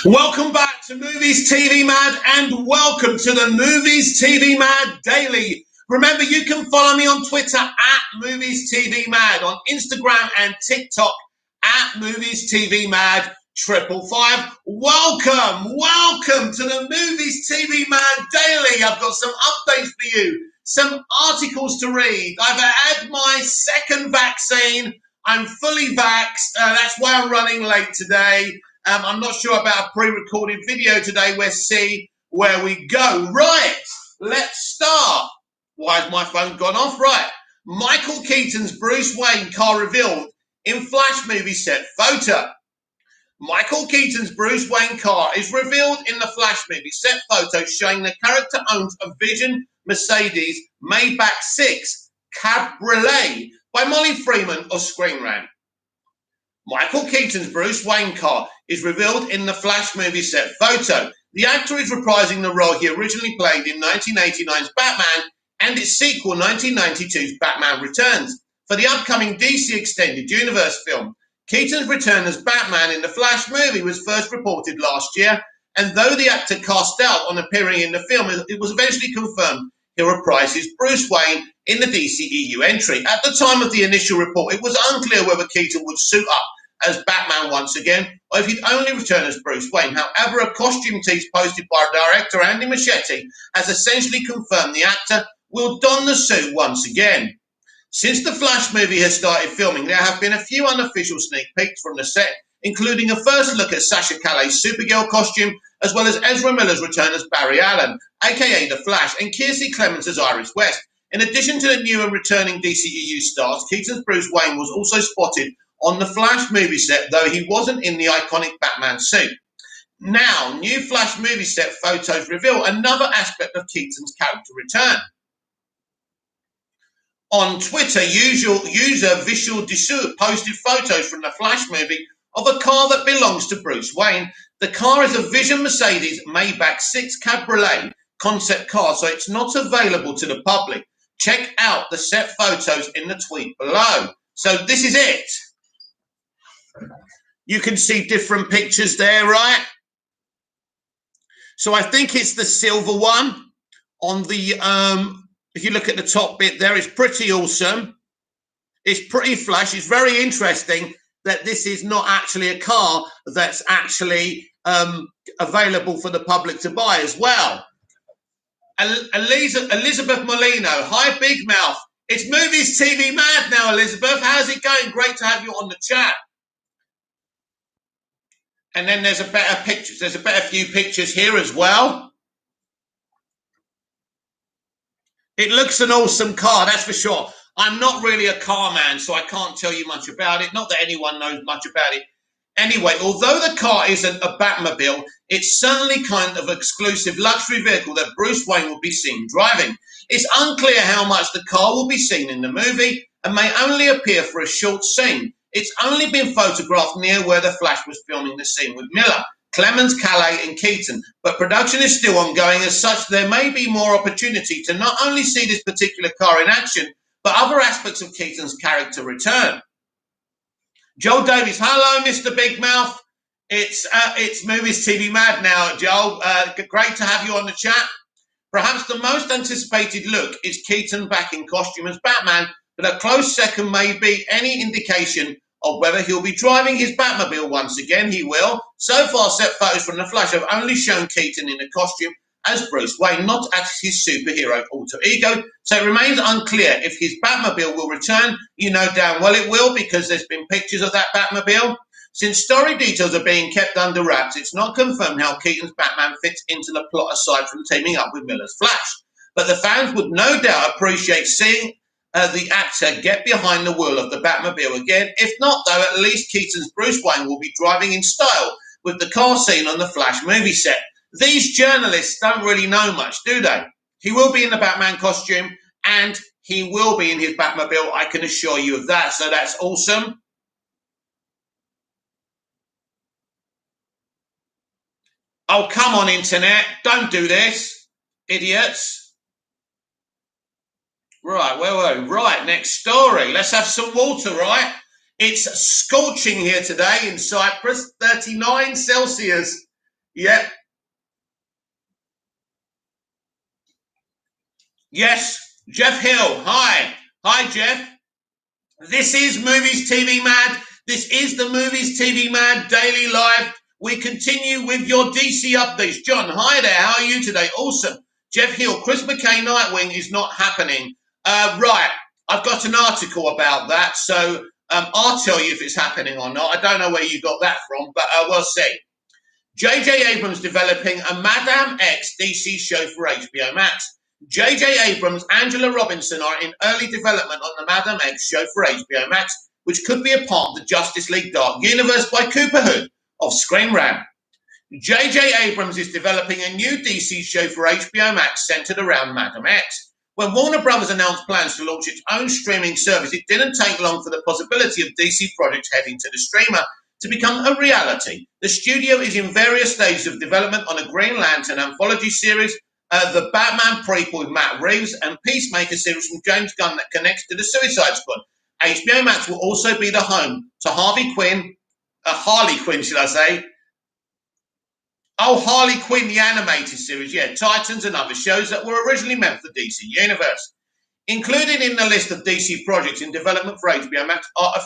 Welcome back to Movies TV Mad and welcome to the Movies TV Mad Daily. Remember, you can follow me on Twitter at Movies TV Mad, on Instagram and TikTok at Movies TV Mad 555. Welcome to the Movies TV Mad Daily. I've got some updates for you, some articles to read. I've had my second vaccine. I'm fully vaxxed. That's why I'm running late today. I'm not sure about a pre-recorded video today. We'll see where we go. Right, let's start. Why has my phone gone off? Right, Michael Keaton's Bruce Wayne car revealed in Flash movie set photo. Michael Keaton's Bruce Wayne car is revealed in the Flash movie set photo showing the character owns a Vision Mercedes Maybach 6 Cabriolet by Molly Freeman of Screen Rant. Michael Keaton's Bruce Wayne car is revealed in the Flash movie set photo. The actor is reprising the role he originally played in 1989's Batman and its sequel 1992's Batman Returns. For the upcoming DC Extended Universe film, Keaton's return as Batman in the Flash movie was first reported last year, and though the actor cast doubt on appearing in the film, it was eventually confirmed he'll reprise his Bruce Wayne in the DCEU entry. At the time of the initial report, it was unclear whether Keaton would suit up as Batman once again, or if he'd only return as Bruce Wayne. However, a costume tease posted by director Andy Muschietti has essentially confirmed the actor will don the suit once again. Since the Flash movie has started filming, there have been a few unofficial sneak peeks from the set, including a first look at Sasha Calle's Supergirl costume, as well as Ezra Miller's return as Barry Allen, aka The Flash, and Kiersey Clemons as Iris West. In addition to the new and returning DCEU stars, Keaton's Bruce Wayne was also spotted on the Flash movie set, though he wasn't in the iconic Batman suit. Now, new Flash movie set photos reveal another aspect of Keaton's character return. On Twitter, user Visual Dessous posted photos from the Flash movie of a car that belongs to Bruce Wayne. The car is a Vision Mercedes Maybach 6 Cabriolet concept car, so it's not available to the public. Check out the set photos in the tweet below. So this is it. You can see different pictures there, right? So I think it's the silver one on the, if you look at the top bit there, it's pretty awesome. It's pretty flash. It's very interesting that this is not actually a car that's actually available for the public to buy as well. Elizabeth Molino, hi Big Mouth. It's Movies TV Mad now, Elizabeth. How's it going? Great to have you on the chat. And then there's a better pictures. There's a better few pictures here as well. It looks an awesome car, that's for sure. I'm not really a car man, so I can't tell you much about it. Not that anyone knows much about it. Anyway, although the car isn't a Batmobile, it's certainly kind of exclusive luxury vehicle that Bruce Wayne will be seen driving. It's unclear how much the car will be seen in the movie and may only appear for a short scene. It's only been photographed near where the Flash was filming the scene with Miller, Clemons, Calais and Keaton, but production is still ongoing. As such, there may be more opportunity to not only see this particular car in action, but other aspects of Keaton's character return. Joel Davies, hello, Mr. Big Mouth. It's Movies TV Mad now, Joel. Great to have you on the chat. Perhaps the most anticipated look is Keaton back in costume as Batman, but a close second may be any indication of whether he'll be driving his Batmobile once again. He will. So far, set photos from the Flash have only shown Keaton in a costume as Bruce Wayne, not as his superhero alter ego. So it remains unclear if his Batmobile will return. You know damn well it will, because there's been pictures of that Batmobile. Since story details are being kept under wraps, it's not confirmed how Keaton's Batman fits into the plot aside from teaming up with Miller's Flash. But the fans would no doubt appreciate seeing the actor get behind the wheel of the Batmobile again. If not, though, at least Keaton's Bruce Wayne will be driving in style with the car scene on the Flash movie set. These journalists don't really know much, do they? He will be in the Batman costume and he will be in his Batmobile, I can assure you of that. So that's awesome. Oh, come on, internet. Don't do this, idiots. Right, well, right, next story. Let's have some water, right? It's scorching here today in Cyprus, 39 Celsius. Yeah. Yes. Jeff Hill. Hi. Hi, Jeff. This is Movies TV Mad. This is the Movies TV Mad Daily Live. We continue with your DC updates. John, hi there. How are you today? Awesome. Jeff Hill, Chris McKay Nightwing is not happening. Right. I've got an article about that, so I'll tell you if it's happening or not. I don't know where you got that from, but we'll see. J.J. Abrams developing a Madame X DC show for HBO Max. J.J. Abrams, Angela Robinson are in early development on the Madame X show for HBO Max, which could be a part of the Justice League Dark Universe by Cooper Hood of Screen Rant. J.J. Abrams is developing a new DC show for HBO Max centered around Madame X. When Warner Brothers announced plans to launch its own streaming service, it didn't take long for the possibility of DC projects heading to the streamer to become a reality. The studio is in various stages of development on a Green Lantern anthology series, the Batman prequel with Matt Reeves, and Peacemaker series from James Gunn that connects to the Suicide Squad. HBO Max will also be the home to Harley Quinn, should I say? Oh, Harley Quinn, the animated series, yeah, Titans and other shows that were originally meant for DC Universe. Included in the list of DC projects in development for HBO Max are a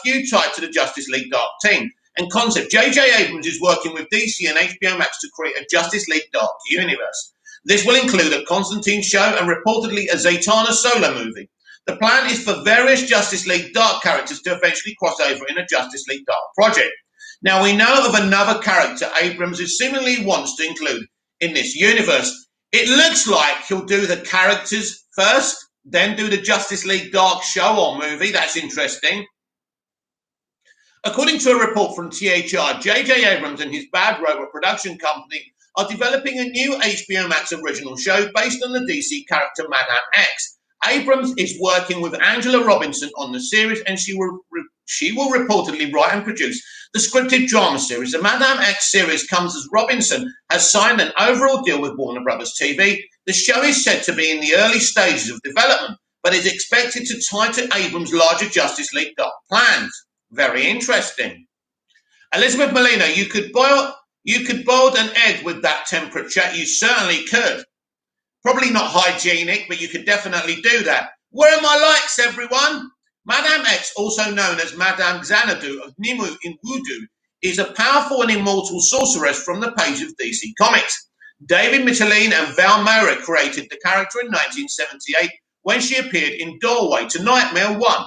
few tied to the Justice League Dark team and concept. J.J. Abrams is working with DC and HBO Max to create a Justice League Dark universe. This will include a Constantine show and reportedly a Zatanna solo movie. The plan is for various Justice League Dark characters to eventually cross over in a Justice League Dark project. Now, we know of another character Abrams seemingly wants to include in this universe. It looks like he'll do the characters first, then do the Justice League Dark show or movie. That's interesting. According to a report from THR, J.J. Abrams and his Bad Robot production company are developing a new HBO Max original show based on the DC character Madame X. Abrams is working with Angela Robinson on the series, and she will reportedly write and produce the scripted drama series. The Madame X series comes as Robinson has signed an overall deal with Warner Brothers TV. The show is said to be in the early stages of development, but is expected to tie to Abrams' larger Justice League Dark plans. Very interesting. Elizabeth Molina, you could boil an egg with that temperature. You certainly could. Probably not hygienic, but you could definitely do that. Where are my likes, everyone? Madame X, also known as Madame Xanadu of Nimue in Voodoo, is a powerful and immortal sorceress from the page of DC Comics. David Michelin and Val Merrick created the character in 1978 when she appeared in Doorway to Nightmare 1.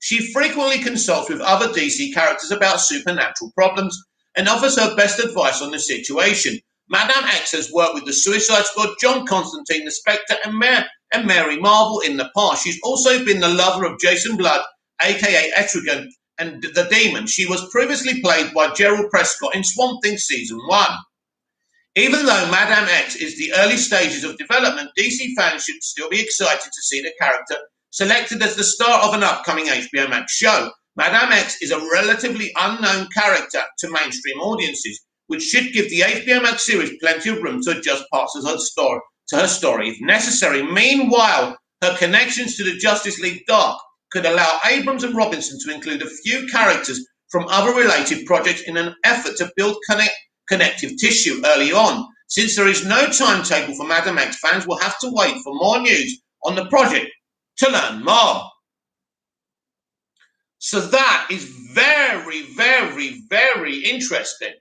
She frequently consults with other DC characters about supernatural problems and offers her best advice on the situation. Madame X has worked with the Suicide Squad, John Constantine, the Spectre, and Mary Marvel in the past. She's also been the lover of Jason Blood, aka Etrigan, and the Demon. She was previously played by Gerald Prescott in Swamp Thing Season 1. Even though Madame X is the early stages of development, DC fans should still be excited to see the character selected as the star of an upcoming HBO Max show. Madame X is a relatively unknown character to mainstream audiences, which should give the HBO Max series plenty of room to adjust parts of her story if necessary. Meanwhile, her connections to the Justice League Dark could allow Abrams and Robinson to include a few characters from other related projects in an effort to build connective tissue early on. Since there is no timetable for Madame X, fans will have to wait for more news on the project to learn more. So that is very, very, very interesting.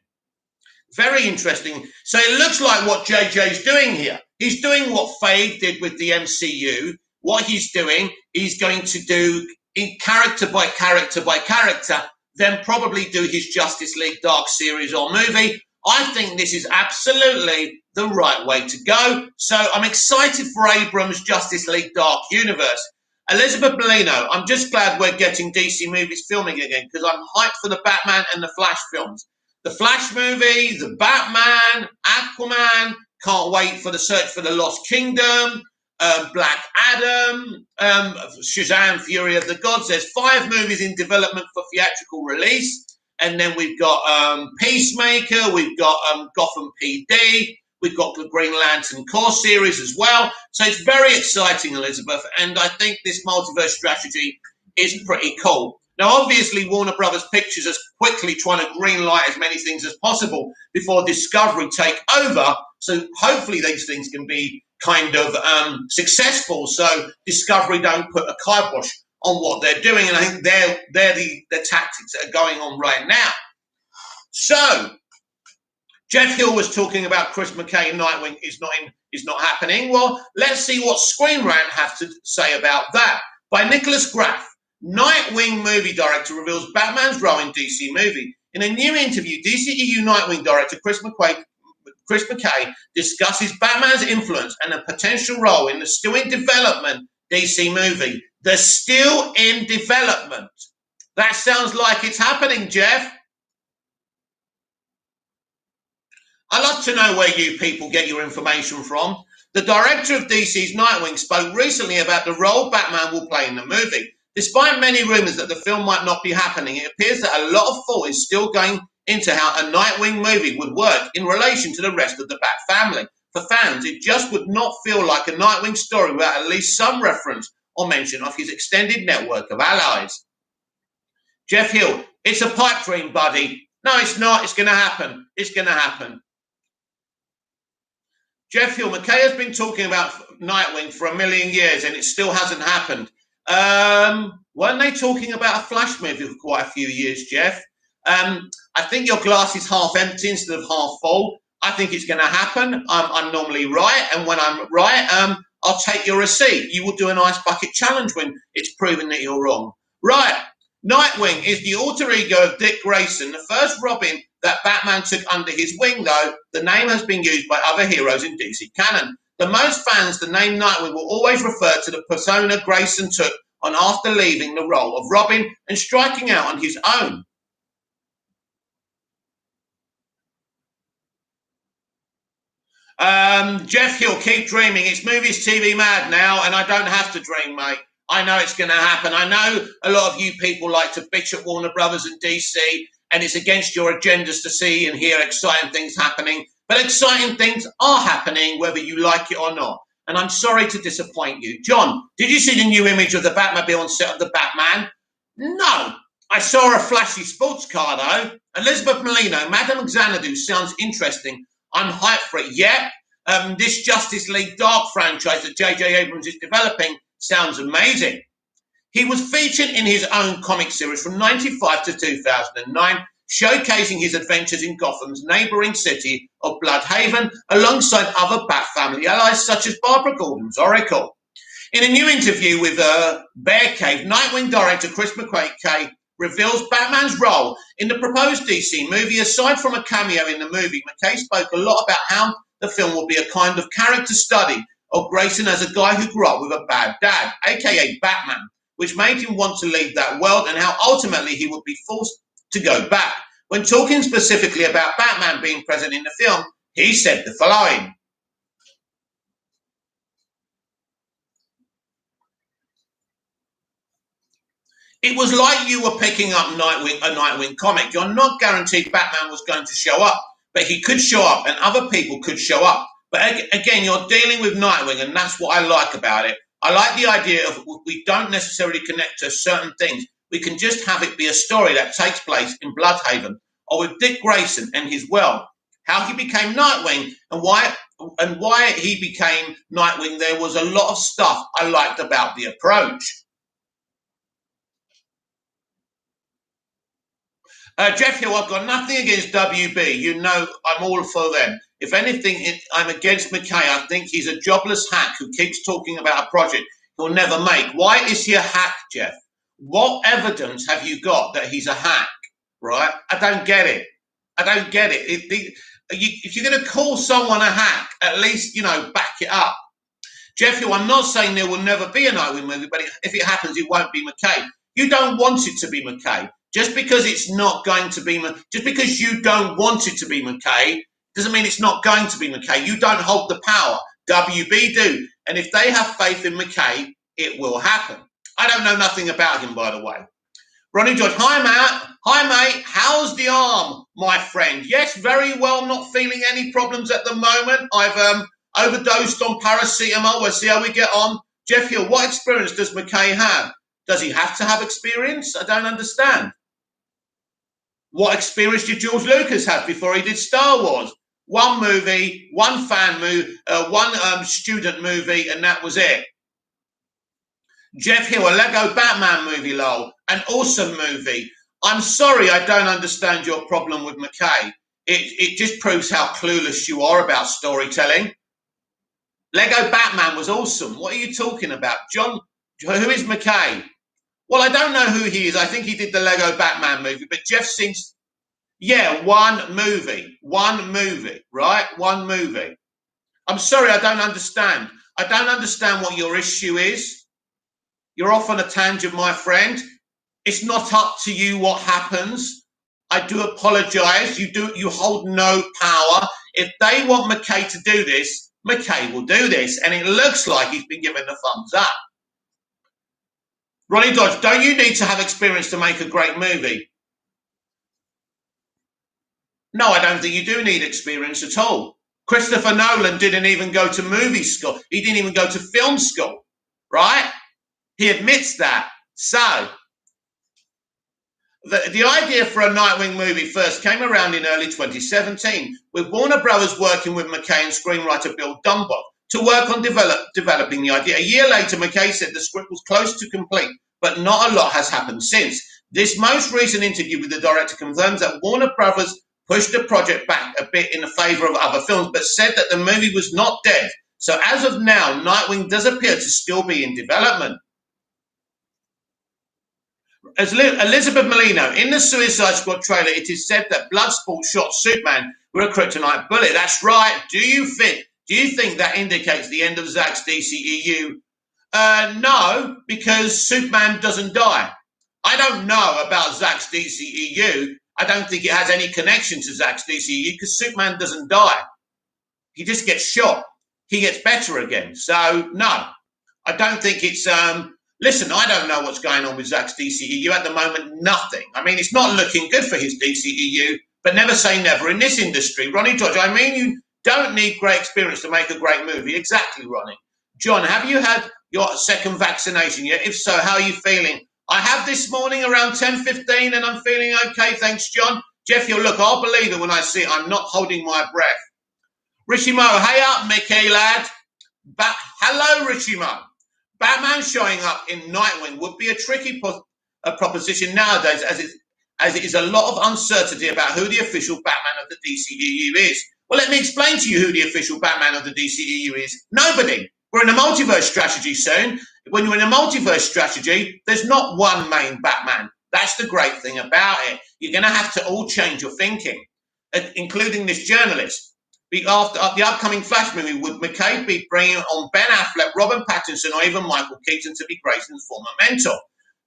Very interesting. So it looks like what JJ's doing here. He's doing what Feige did with the MCU. What he's doing, he's going to do in character by character by character, then probably do his Justice League Dark series or movie. I think this is absolutely the right way to go. So I'm excited for Abrams' Justice League Dark universe. Elizabeth Molino, I'm just glad we're getting DC movies filming again because I'm hyped for the Batman and the Flash films. The Flash movie, the Batman, Aquaman, can't wait for the Search for the Lost Kingdom, Black Adam, Shazam, Fury of the Gods. There's 5 movies in development for theatrical release. And then we've got Peacemaker, we've got Gotham PD, we've got the Green Lantern Core series as well. So it's very exciting, Elizabeth. And I think this multiverse strategy is pretty cool. Now, obviously, Warner Brothers Pictures is quickly trying to greenlight as many things as possible before Discovery take over. So hopefully these things can be kind of successful. So Discovery don't put a kibosh on what they're doing. And I think they're the tactics that are going on right now. So Jeff Hill was talking about Chris McKay and Nightwing is not happening. Well, let's see what Screen Rant has to say about that. By Nicholas Graff, Nightwing movie director reveals Batman's role in DC movie. In a new interview, DCEU Nightwing director Chris McKay discusses Batman's influence and a potential role in the still in development DC movie. The still in development. That sounds like it's happening, Jeff. I'd love to know where you people get your information from. The director of DC's Nightwing spoke recently about the role Batman will play in the movie. Despite many rumours that the film might not be happening, it appears that a lot of thought is still going into how a Nightwing movie would work in relation to the rest of the Bat family. For fans, it just would not feel like a Nightwing story without at least some reference or mention of his extended network of allies. Jeff Hill, it's a pipe dream, buddy. No, it's not. It's going to happen. It's going to happen. Jeff Hill, McKay has been talking about Nightwing for a million years and it still hasn't happened. Weren't they talking about a Flash movie for quite a few years, Jeff? I think your glass is half empty instead of half full. I think it's going to happen. I'm normally right, and when I'm right, I'll take your receipt. You will do an ice bucket challenge when it's proven that you're wrong. Right. Nightwing is the alter ego of Dick Grayson, the first Robin that Batman took under his wing, though the name has been used by other heroes in DC canon. To most fans, the name Nightwing will always refer to the persona Grayson took on after leaving the role of Robin and striking out on his own. Jeff Hill, keep dreaming. It's movies TV mad now, and I don't have to dream, mate. I know it's going to happen. I know a lot of you people like to bitch at Warner Brothers and DC, and it's against your agendas to see and hear exciting things happening. But exciting things are happening, whether you like it or not. And I'm sorry to disappoint you. John, did you see the new image of the Batmobile on set of the Batman? No. I saw a flashy sports car, though. Elizabeth Molino, Madame Xanadu sounds interesting. I'm hyped for it. Yeah. This Justice League Dark franchise that J.J. Abrams is developing sounds amazing. He was featured in his own comic series from 1995 to 2009, showcasing his adventures in Gotham's neighbouring city of Bloodhaven, alongside other Bat family allies such as Barbara Gordon's Oracle. In a new interview with Bear Cave, Nightwing director Chris McKay reveals Batman's role in the proposed DC movie. Aside from a cameo in the movie, McKay spoke a lot about how the film will be a kind of character study of Grayson as a guy who grew up with a bad dad, aka Batman, which made him want to leave that world, and how ultimately he would be forced to go back. When talking specifically about Batman being present in the film, he said the following. It was like you were picking up a Nightwing comic. You're not guaranteed Batman was going to show up, but he could show up and other people could show up. But again, you're dealing with Nightwing, and that's what I like about it. I like the idea of we don't necessarily connect to certain things. We can just have it be a story that takes place in Bloodhaven, or with Dick Grayson and his world, how he became Nightwing and why he became Nightwing. There was a lot of stuff I liked about the approach. Jeff Hill, I've got nothing against WB. You know I'm all for them. If anything, I'm against McKay. I think he's a jobless hack who keeps talking about a project he'll never make. Why is he a hack, Jeff? What evidence have you got that he's a hack, right? I don't get it. I don't get it. If you're going to call someone a hack, at least, back it up. Jeff Hill, I'm not saying there will never be a Nightwing movie, but if it happens, it won't be McKay. You don't want it to be McKay. Just because it's not going to be, just because you don't want it to be McKay, doesn't mean it's not going to be McKay. You don't hold the power. WB do. And if they have faith in McKay, it will happen. I don't know nothing about him, by the way. Ronnie George, hi, Matt. Hi, mate. How's the arm, my friend? Yes, very well. Not feeling any problems at the moment. I've overdosed on paracetamol. We'll see how we get on. Jeff Hill, what experience does McKay have? Does he have to have experience? I don't understand. What experience did George Lucas have before he did Star Wars? One movie, one fan movie, one student movie, and that was it. Jeff Hill, a Lego Batman movie, lol. An awesome movie. I'm sorry, I don't understand your problem with McKay. It just proves how clueless you are about storytelling. Lego Batman was awesome. What are you talking about? John, who is McKay? Well, I don't know who he is. I think he did the Lego Batman movie, but Jeff seems, yeah, one movie, right? One movie. I'm sorry, I don't understand. I don't understand what your issue is. You're off on a tangent, my friend. It's not up to you what happens. I do apologize. You hold no power. If they want McKay to do this, McKay will do this. And it looks like he's been given the thumbs up. Ronnie Dodge, don't you need to have experience to make a great movie? No, I don't think you do need experience at all. Christopher Nolan didn't even go to movie school. He didn't even go to film school, right? He admits that. So, the idea for a Nightwing movie first came around in early 2017, with Warner Brothers working with McKay and screenwriter Bill Dunbar to work on developing the idea. A year later, McKay said the script was close to complete, but not a lot has happened since. This most recent interview with the director confirms that Warner Brothers pushed the project back a bit in favor of other films, but said that the movie was not dead. So as of now, Nightwing does appear to still be in development. As Elizabeth Molino, in the Suicide Squad trailer, it is said that Bloodsport shot Superman with a kryptonite bullet. That's right. Do you think that indicates the end of Zack's DCEU? No, because Superman doesn't die. I don't know about Zack's DCEU. I don't think it has any connection to Zack's DCEU because Superman doesn't die. He just gets shot. He gets better again. So, no, I don't think it's... Listen, I don't know what's going on with Zack's DCEU at the moment. Nothing. I mean, it's not looking good for his DCEU, but never say never in this industry. Ronnie Dodge, I mean, you don't need great experience to make a great movie. Exactly, Ronnie. John, have you had your second vaccination yet? If so, how are you feeling? I have this morning around 10:15 and I'm feeling okay. Thanks, John. Jeff, you'll look, I'll believe it when I see it. I'm not holding my breath. Richie Mo, hey up, Mickey lad. Hello, Richie Mo. Batman showing up in Nightwing would be a tricky proposition nowadays, as it is a lot of uncertainty about who the official Batman of the DCEU is. Well, let me explain to you who the official Batman of the DCEU is. Nobody. We're in a multiverse strategy soon. When you're in a multiverse strategy, there's not one main Batman. That's the great thing about it. You're going to have to all change your thinking, including this journalist. After the upcoming Flash movie, would McKay be bringing on Ben Affleck, Robert Pattinson, or even Michael Keaton to be Grayson's former mentor?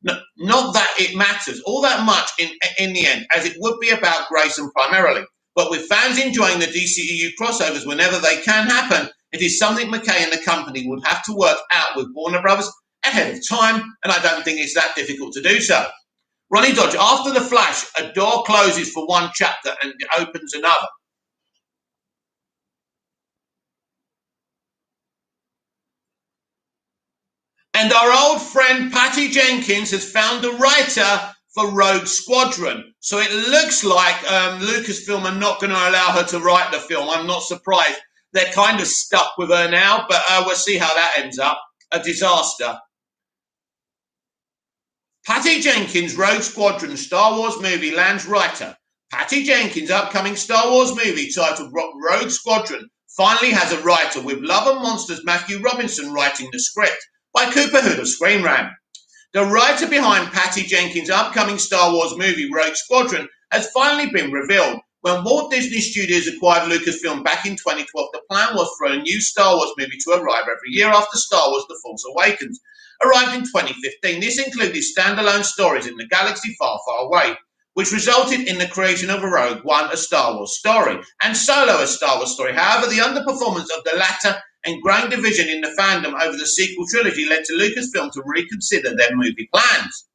No, not that it matters all that much in the end, as it would be about Grayson primarily. But with fans enjoying the DCEU crossovers whenever they can happen, it is something McKay and the company would have to work out with Warner Brothers ahead of time, and I don't think it's that difficult to do so. Ronnie Dodge, after the Flash, a door closes for one chapter and it opens another. And our old friend Patty Jenkins has found a writer for Rogue Squadron. So it looks like Lucasfilm are not going to allow her to write the film. I'm not surprised. They're kind of stuck with her now, but we'll see how that ends up. A disaster. Patty Jenkins, Rogue Squadron, Star Wars movie lands writer. Patty Jenkins' upcoming Star Wars movie titled Rogue Squadron finally has a writer, with Love and Monsters Matthew Robinson writing the script by Cooper Hood of Screen Rant. The writer behind Patty Jenkins' upcoming Star Wars movie Rogue Squadron has finally been revealed. When Walt Disney Studios acquired Lucasfilm back in 2012, the plan was for a new Star Wars movie to arrive every year after Star Wars The Force Awakens arrived in 2015. This included standalone stories in the galaxy far, far away, which resulted in the creation of a Rogue One, a Star Wars story, and Solo, a Star Wars story. However, the underperformance of the latter and growing division in the fandom over the sequel trilogy led to Lucasfilm to reconsider their movie plans.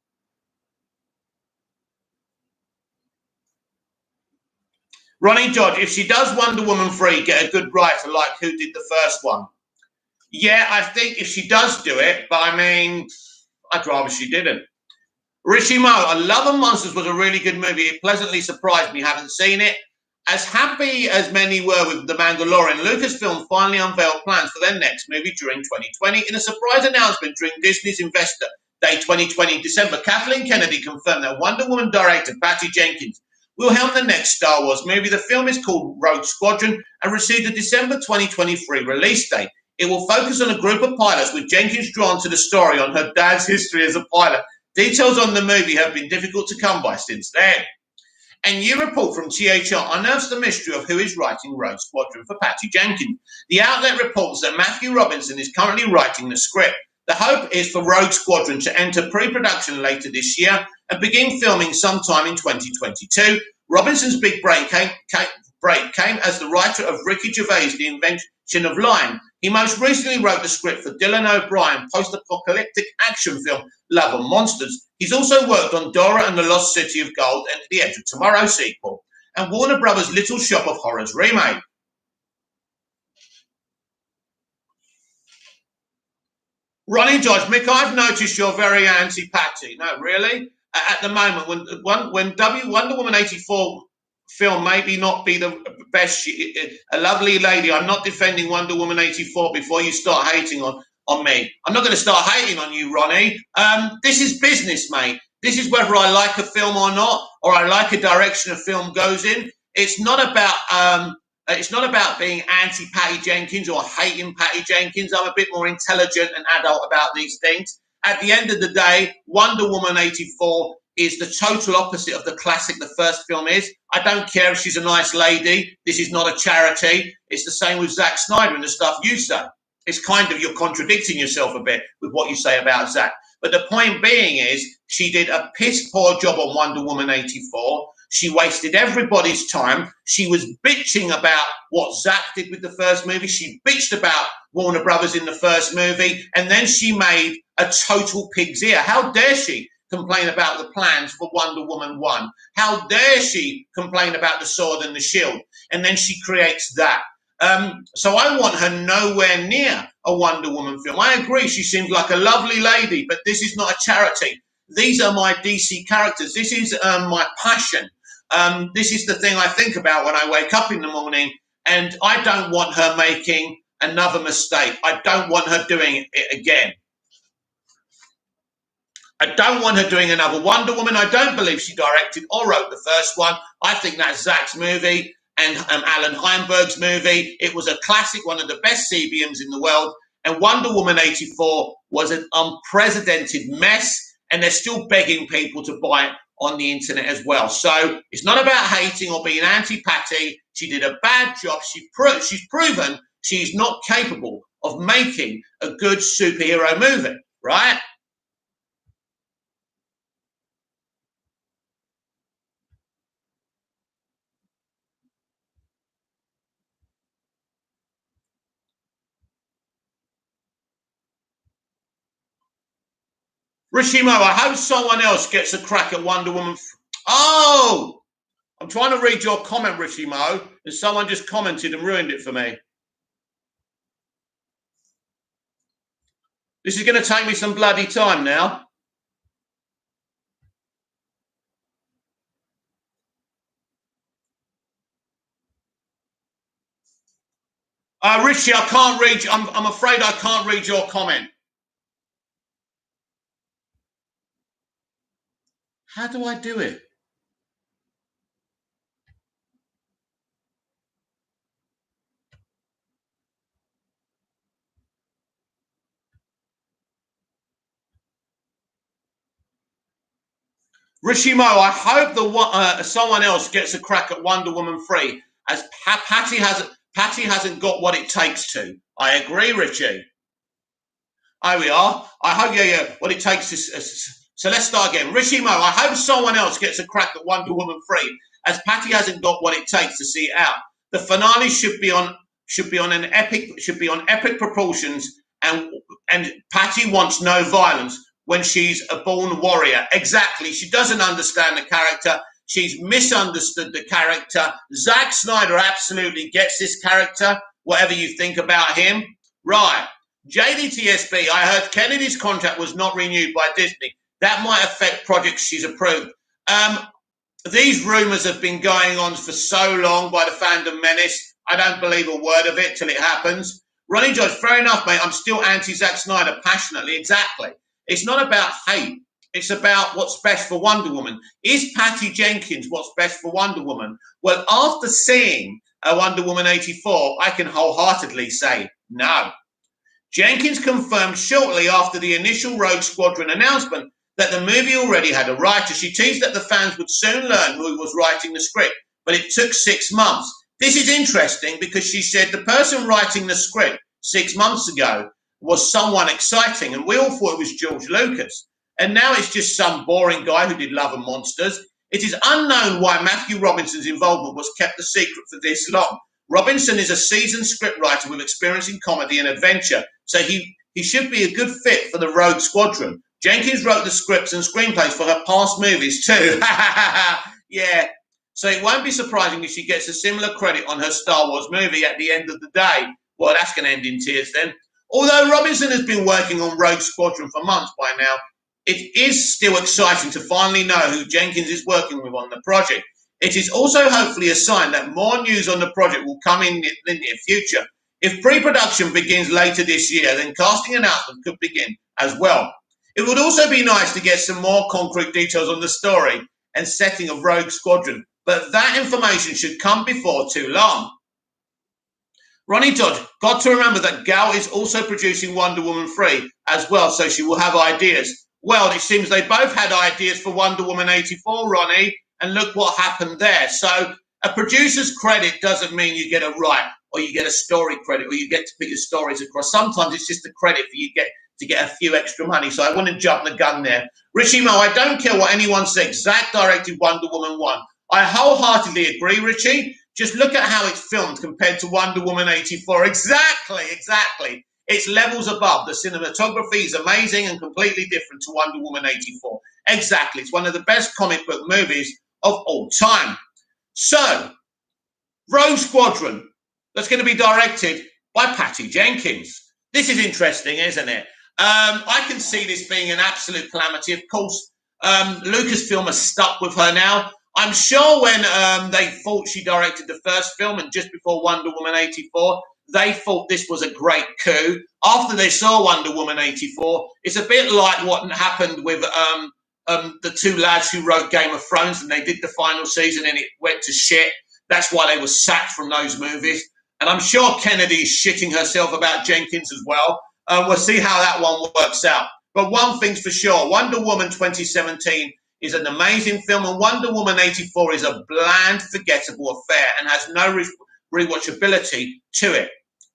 Ronnie Dodge, if she does Wonder Woman 3, get a good writer like who did the first one. Yeah, I think if she does do it, but I mean, I'd rather she didn't. Richie Mo, I Love and Monsters was a really good movie. It pleasantly surprised me. Haven't seen it. As happy as many were with The Mandalorian, Lucasfilm finally unveiled plans for their next movie during 2020 in a surprise announcement during Disney's Investor Day 2020 in December. Kathleen Kennedy confirmed that Wonder Woman director Patty Jenkins will helm the next Star Wars movie. The film is called Rogue Squadron and received a December 2023 release date. It will focus on a group of pilots, with Jenkins drawn to the story on her dad's history as a pilot. Details on the movie have been difficult to come by since then. A new report from THR unearths the mystery of who is writing Rogue Squadron for Patty Jenkins. The outlet reports that Matthew Robinson is currently writing the script. The hope is for Rogue Squadron to enter pre-production later this year and begin filming sometime in 2022. Robinson's big break came as the writer of Ricky Gervais' The Invention of Lying. He most recently wrote the script for Dylan O'Brien post-apocalyptic action film Love and Monsters. He's also worked on Dora and the Lost City of Gold and The Edge of Tomorrow sequel, and Warner Brothers' Little Shop of Horrors remake. Ronnie Dodge, Mick, I've noticed you're very anti-Patty. No, really? At the moment, when Wonder Woman 84 film maybe not be the best, a lovely lady, I'm not defending Wonder Woman 84 before you start hating on me. I'm not going to start hating on you, Ronnie. This is business, mate. This is whether I like a film or not, or I like a direction a film goes in. It's not about being anti-Patty Jenkins or hating Patty Jenkins. I'm a bit more intelligent and adult about these things. At the end of the day, Wonder Woman 84 is the total opposite of the classic the first film is. I don't care if she's a nice lady. This is not a charity. It's the same with Zack Snyder and the stuff you say. It's kind of, you're contradicting yourself a bit with what you say about Zack. But the point being is, she did a piss poor job on Wonder Woman 84. She wasted everybody's time. She was bitching about what Zack did with the first movie. She bitched about Warner Brothers in the first movie. And then she made a total pig's ear. How dare she complain about the plans for Wonder Woman 1? How dare she complain about the sword and the shield? And then she creates that. So I want her nowhere near a Wonder Woman film. I agree, she seems like a lovely lady, but this is not a charity. These are my DC characters. This is my passion. This is the thing I think about when I wake up in the morning, and I don't want her making another mistake. I don't want her doing it again. I don't want her doing another Wonder Woman. I don't believe she directed or wrote the first one. I think that's Zack's movie and Alan Heinberg's movie. It was a classic, one of the best CBMs in the world. And Wonder Woman 84 was an unprecedented mess, and they're still begging people to buy it on the internet as well. So it's not about hating or being anti-Patty. She did a bad job. She's proven she's not capable of making a good superhero movie, right? Rishimo, I hope someone else gets a crack at Wonder Woman. Oh, I'm trying to read your comment, Rishimo, and someone just commented and ruined it for me. This is going to take me some bloody time now. Richie, I can't read. I'm afraid I can't read your comment. How do I do it? Rishimo, I hope someone else gets a crack at Wonder Woman 3, as Patty hasn't got what it takes to. I agree, Richie. Here we are. I hope, what it takes is... So let's start again. Rishimo, I hope someone else gets a crack at Wonder Woman 3, as Patty hasn't got what it takes to see it out. The finale should be on epic proportions, and Patty wants no violence when she's a born warrior. Exactly. She doesn't understand the character. She's misunderstood the character. Zack Snyder absolutely gets this character, whatever you think about him. Right. JDTSB, I heard Kennedy's contract was not renewed by Disney. That might affect projects she's approved. These rumours have been going on for so long by the fandom menace. I don't believe a word of it till it happens. Ronnie George, fair enough, mate. I'm still anti-Zack Snyder passionately. Exactly. It's not about hate. It's about what's best for Wonder Woman. Is Patty Jenkins what's best for Wonder Woman? Well, after seeing a Wonder Woman 84, I can wholeheartedly say no. Jenkins confirmed shortly after the initial Rogue Squadron announcement that the movie already had a writer. She teased that the fans would soon learn who was writing the script, but it took 6 months. This is interesting because she said the person writing the script 6 months ago was someone exciting, and we all thought it was George Lucas. And now it's just some boring guy who did Love and Monsters. It is unknown why Matthew Robinson's involvement was kept a secret for this long. Robinson is a seasoned scriptwriter with experience in comedy and adventure, so he should be a good fit for the Rogue Squadron. Jenkins wrote the scripts and screenplays for her past movies too. Yeah, so it won't be surprising if she gets a similar credit on her Star Wars movie at the end of the day. Well, that's going to end in tears then. Although Robinson has been working on Rogue Squadron for months by now, it is still exciting to finally know who Jenkins is working with on the project. It is also hopefully a sign that more news on the project will come in the near future. If pre-production begins later this year, then casting announcements could begin as well. It would also be nice to get some more concrete details on the story and setting of Rogue Squadron, but that information should come before too long. Ronnie Dodge, got to remember that Gal is also producing Wonder Woman 3 as well, so she will have ideas. Well, it seems they both had ideas for Wonder Woman 84, Ronnie, and look what happened there. So a producer's credit doesn't mean you get a right, or you get a story credit, or you get to put your stories across. Sometimes it's just a credit for you to get a few extra money. So I wouldn't jump the gun there. Richie Mo, I don't care what anyone says. Zack directed Wonder Woman 1. I wholeheartedly agree, Richie. Just look at how it's filmed compared to Wonder Woman 84. Exactly. It's levels above. The cinematography is amazing and completely different to Wonder Woman 84. Exactly. It's one of the best comic book movies of all time. So, Rogue Squadron, that's going to be directed by Patty Jenkins. This is interesting, isn't it? I can see this being an absolute calamity. Of course, Lucasfilm has stuck with her now. I'm sure when they thought she directed the first film and just before Wonder Woman 84, they thought this was a great coup. After they saw Wonder Woman 84, it's a bit like what happened with the two lads who wrote Game of Thrones, and they did the final season and it went to shit. That's why they were sacked from those movies. And I'm sure Kennedy's shitting herself about Jenkins as well. We'll see how that one works out. But one thing's for sure, Wonder Woman 2017 is an amazing film, and Wonder Woman 84 is a bland, forgettable affair and has no rewatchability to it.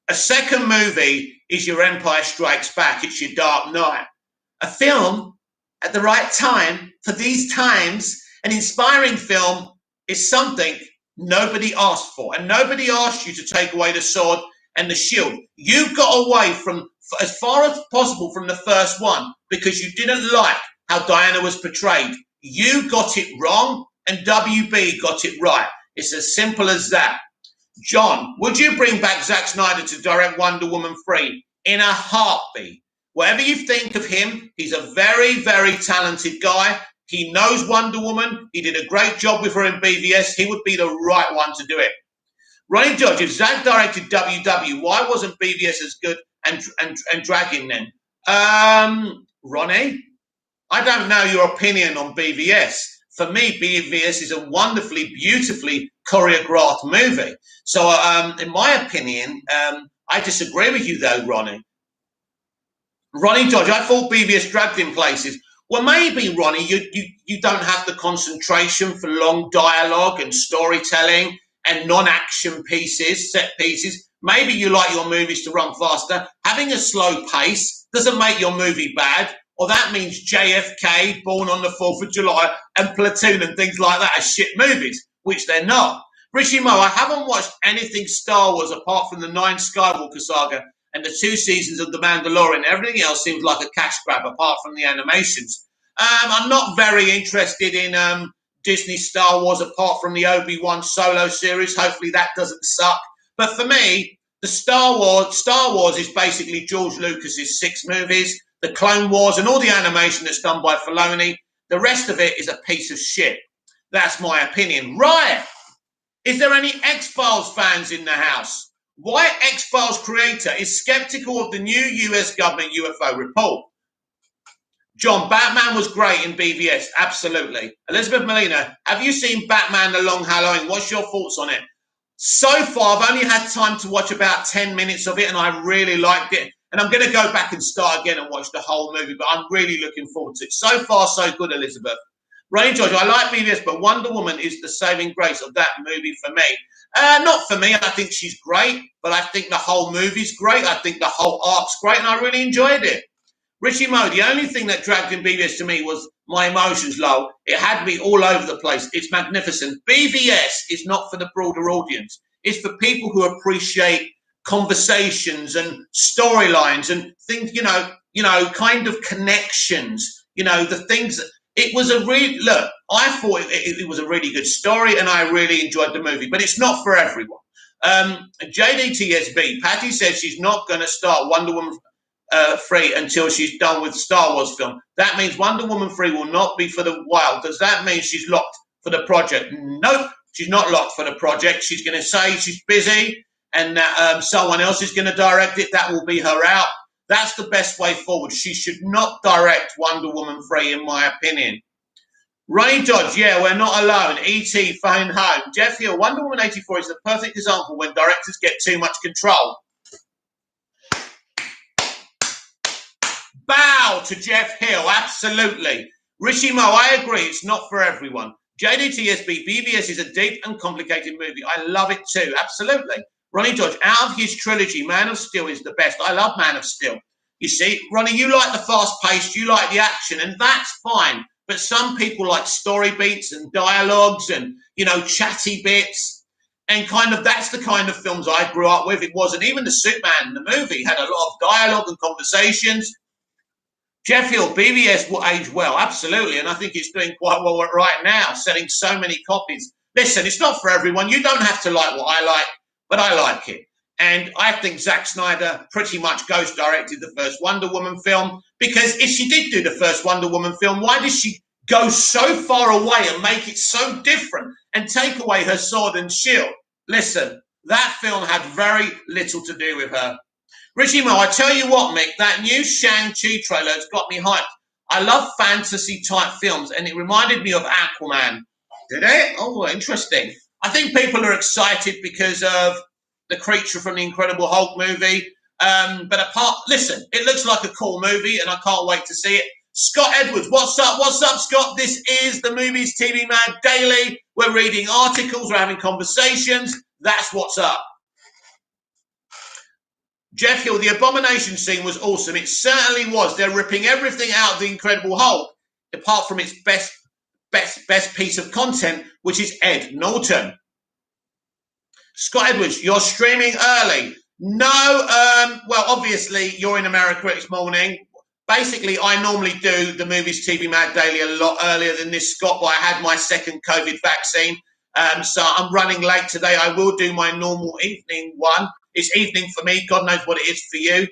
A second movie is your Empire Strikes Back. It's your Dark Knight. A film at the right time for these times, an inspiring film, is something nobody asked for. And nobody asked you to take away the sword and the shield. You got away from as far as possible from the first one because you didn't like how Diana was portrayed. You got it wrong and WB got it right. It's as simple as that. John, would you bring back Zack Snyder to direct Wonder Woman 3 in a heartbeat? Whatever you think of him, he's a very, very talented guy. He knows Wonder Woman. He did a great job with her in BVS. He would be the right one to do it. Ronnie Judge, if Zack directed WW, why wasn't BVS as good and dragging then? Ronnie, I don't know your opinion on BVS. For me, BVS is a wonderfully, beautifully choreographed movie. So, in my opinion, I disagree with you though, Ronnie. Ronnie Dodge, I thought BVS dragged in places. Well, maybe, Ronnie, you don't have the concentration for long dialogue and storytelling and non-action pieces, set pieces. Maybe you like your movies to run faster. Having a slow pace doesn't make your movie bad. Or that means JFK, Born on the 4th of July, and Platoon and things like that are shit movies, which they're not. Rishi Mo, I haven't watched anything Star Wars apart from the 9 Skywalker saga and the 2 seasons of The Mandalorian. Everything else seems like a cash grab apart from the animations. I'm not very interested in Disney Star Wars apart from the Obi-Wan Solo series. Hopefully that doesn't suck. But for me, The Star Wars is basically George Lucas's 6 movies, the Clone Wars, and all the animation that's done by Filoni. The rest of it is a piece of shit. That's my opinion. Right. Is there any X-Files fans in the house? Why X-Files creator is skeptical of the new US government UFO report? John, Batman was great in BVS. Absolutely. Elizabeth Molina, have you seen Batman The Long Halloween? What's your thoughts on it? So far, I've only had time to watch about 10 minutes of it, and I really liked it. And I'm going to go back and start again and watch the whole movie, but I'm really looking forward to it. So far, so good, Elizabeth. Ray George, I like BVS, but Wonder Woman is the saving grace of that movie for me. Not for me. I think she's great, but I think the whole movie's great. I think the whole arc's great, and I really enjoyed it. Richie Moe, the only thing that dragged in BVS to me was my emotions low. It had me all over the place. It's magnificent. BVS is not for the broader audience. It's for people who appreciate conversations and storylines and things, kind of connections, the things. It was a really, look, I thought it was a really good story and I really enjoyed the movie, but it's not for everyone. JDTSB, Patty says she's not going to start Wonder Woman 3 until she's done with Star Wars film. That means Wonder Woman 3 will not be for the while. Does that mean she's locked for the project? Nope, she's not locked for the project. She's going to say she's busy and that someone else is going to direct it. That will be her out. That's the best way forward. She should not direct Wonder Woman 3, in my opinion. Ray Dodge, yeah, we're not alone. E.T. phone home. Jeff Hill, Wonder Woman 84 is the perfect example when directors get too much control. Bow to Jeff Hill, absolutely. Rishi Mo, I agree, it's not for everyone. JDTSB, BVS is a deep and complicated movie. I love it too, absolutely. Ronnie Dodge, out of his trilogy, Man of Steel is the best. I love Man of Steel. You see, Ronnie, you like the fast-paced, you like the action, and that's fine. But some people like story beats and dialogues and, chatty bits. And that's the kind of films I grew up with. It wasn't even the Superman, the movie, had a lot of dialogue and conversations. Jeff Hill, BVS will age well, absolutely, and I think it's doing quite well right now, selling so many copies. Listen, it's not for everyone. You don't have to like what I like, but I like it. And I think Zack Snyder pretty much ghost directed the first Wonder Woman film, because if she did do the first Wonder Woman film, why did she go so far away and make it so different and take away her sword and shield? Listen, that film had very little to do with her. Richie Mo, I tell you what, Mick, that new Shang-Chi trailer has got me hyped. I love fantasy-type films, and it reminded me of Aquaman. Did it? Oh, interesting. I think people are excited because of the creature from the Incredible Hulk movie. Listen, it looks like a cool movie, and I can't wait to see it. Scott Edwards, what's up? What's up, Scott? This is the Movies TV Mag Daily. We're reading articles, we're having conversations. That's what's up. Jeff Hill, the Abomination scene was awesome. It certainly was. They're ripping everything out of the Incredible Hulk, apart from its best piece of content, which is Ed Norton. Scott Edwards, you're streaming early. No, well, obviously, you're in America this morning. Basically, I normally do the Movies TV Mag Daily a lot earlier than this, Scott, but I had my second COVID vaccine. So I'm running late today. I will do my normal evening one. It's evening for me. God knows what it is for you.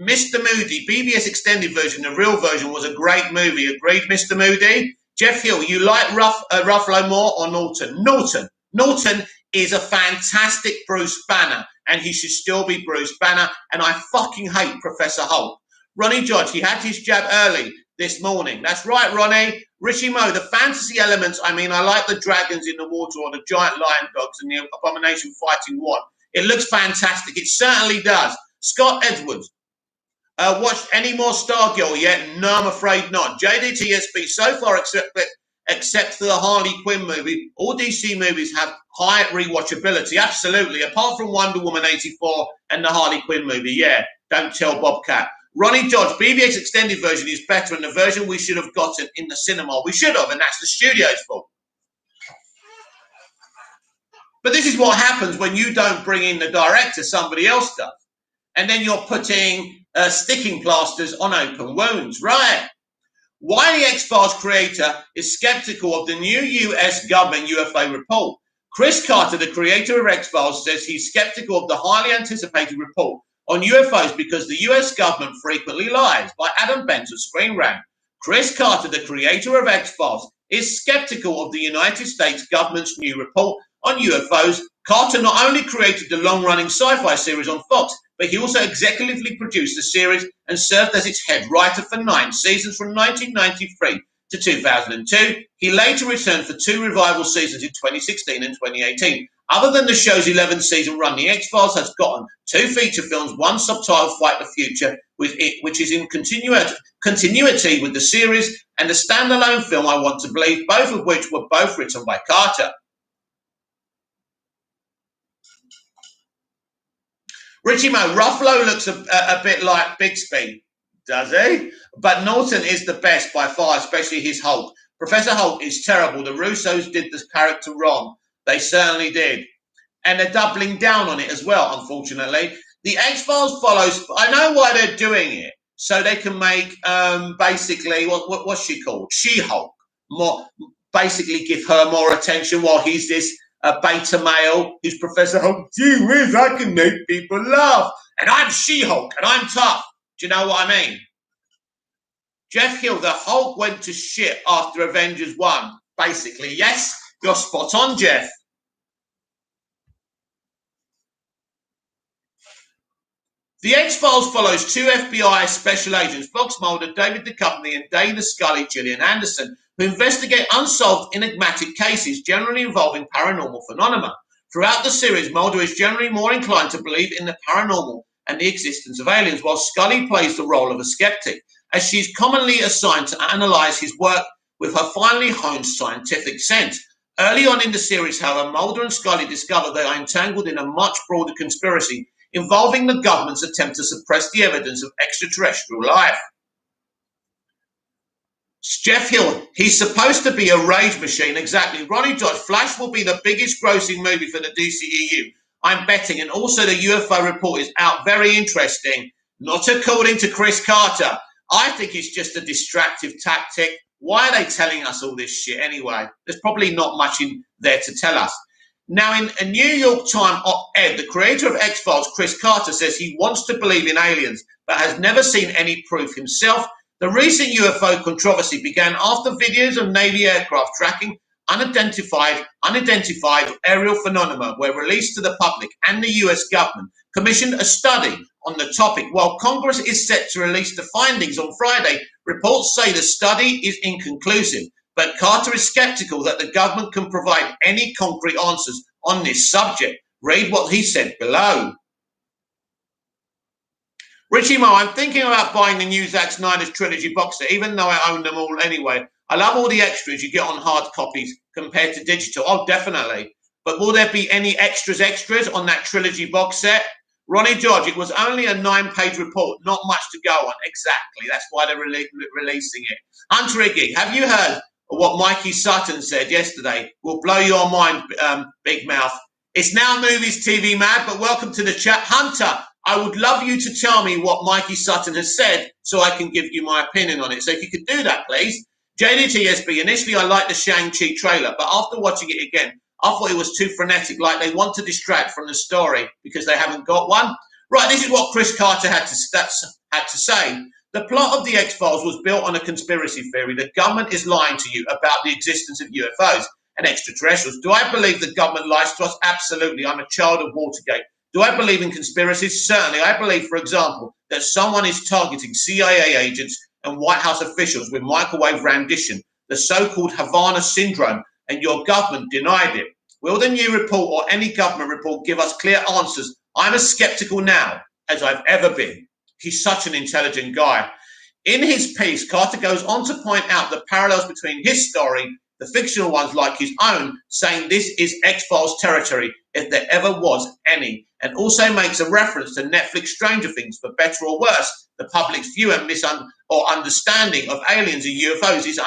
Mr. Moody, BBS extended version, the real version was a great movie. Agreed, Mr. Moody? Jeff Hill, you like Ruffalo more or Norton? Norton is a fantastic Bruce Banner, and he should still be Bruce Banner, and I fucking hate Professor Hulk. Ronnie George, he had his jab early this morning. That's right, Ronnie. Richie Mo, the fantasy elements, I like the dragons in the water or the giant lion dogs and the Abomination fighting one. It looks fantastic. It certainly does. Scott Edwards, watched any more Stargirl yet? No, I'm afraid not. JDTSB, so far, except for the Harley Quinn movie, all DC movies have high rewatchability. Absolutely. Apart from Wonder Woman 84 and the Harley Quinn movie. Yeah, don't tell Bobcat. Ronnie Dodge, BBS extended version is better, and the version we should have gotten in the cinema. We should have, and that's the studio's fault. But this is what happens when you don't bring in the director, somebody else does. And then you're putting sticking plasters on open wounds, right? Why the X-Files creator is skeptical of the new US government UFO report. Chris Carter, the creator of X-Files, says he's skeptical of the highly anticipated report on UFOs because the US government frequently lies. By Adam Benz of Screen Rant. Chris Carter, the creator of X-Files, is skeptical of the United States government's new report on UFOs. Carter not only created the long-running sci-fi series on Fox, but he also executively produced the series and served as its head writer for 9 seasons from 1993 to 2002. He later returned for 2 revival seasons in 2016 and 2018. Other than the show's 11-season run, The X-Files has gotten 2 feature films, one subtitled Fight the Future, which is in continuity with the series, and a standalone film, I Want to Believe, both of which were both written by Carter. Richie Mo, Ruffalo looks a bit like Bixby, does he? But Norton is the best by far, especially his Hulk. Professor Hulk is terrible. The Russos did this character wrong. They certainly did. And they're doubling down on it as well, unfortunately. The X-Files follows, I know why they're doing it, so they can make, basically, what's she called? She-Hulk. Basically give her more attention while he's this beta male who's Professor Hulk. Gee whiz, I can make people laugh. And I'm She-Hulk, and I'm tough. Do you know what I mean? Jeff Hill, the Hulk went to shit after Avengers 1. Basically, yes, you're spot on, Jeff. The X-Files follows 2 FBI special agents, Fox Mulder, David Duchovny, and Dana Scully, Gillian Anderson, who investigate unsolved enigmatic cases generally involving paranormal phenomena. Throughout the series, Mulder is generally more inclined to believe in the paranormal and the existence of aliens, while Scully plays the role of a skeptic, as she's commonly assigned to analyze his work with her finely honed scientific sense. Early on in the series, however, Mulder and Scully discover they are entangled in a much broader conspiracy involving the government's attempt to suppress the evidence of extraterrestrial life. Jeff Hill, he's supposed to be a rage machine, exactly. Ronnie Dodge, Flash will be the biggest grossing movie for the DCEU, I'm betting, and also the UFO report is out. Very interesting. Not according to Chris Carter. I think it's just a distractive tactic. Why are they telling us all this shit anyway? There's probably not much in there to tell us. Now, in a New York Times op-ed, the creator of X-Files, Chris Carter, says he wants to believe in aliens, but has never seen any proof himself. The recent UFO controversy began after videos of Navy aircraft tracking unidentified aerial phenomena were released to the public, and the US government commissioned a study on the topic. While Congress is set to release the findings on Friday, reports say the study is inconclusive. But Carter is skeptical that the government can provide any concrete answers on this subject. Read what he said below. Richie Mo, I'm thinking about buying the new Zack Snyder's trilogy box set, even though I own them all anyway. I love all the extras you get on hard copies compared to digital. Oh, definitely. But will there be any extras on that trilogy box set? Ronnie George, it was only a 9-page report, not much to go on. Exactly. That's why they're releasing it. Hunter Iggy, have you heard what Mikey Sutton said yesterday? Will blow your mind, Big Mouth. It's now Movies TV Mad, but welcome to the chat. Hunter, I would love you to tell me what Mikey Sutton has said so I can give you my opinion on it. So if you could do that, please. JDTSB, initially I liked the Shang-Chi trailer, but after watching it again, I thought it was too frenetic, like they want to distract from the story because they haven't got one. Right, this is what Chris Carter had to say. The plot of The X-Files was built on a conspiracy theory. The government is lying to you about the existence of UFOs and extraterrestrials. Do I believe the government lies to us? Absolutely. I'm a child of Watergate. Do I believe in conspiracies? Certainly. I believe, for example, that someone is targeting CIA agents and White House officials with microwave rendition, the so-called Havana syndrome, and your government denied it. Will the new report or any government report give us clear answers? I'm as skeptical now as I've ever been. He's such an intelligent guy. In his piece, Carter goes on to point out the parallels between his story, the fictional ones like his own, saying this is X-Files territory, if there ever was any, and also makes a reference to Netflix Stranger Things. For better or worse, the public's view and understanding of aliens and UFOs is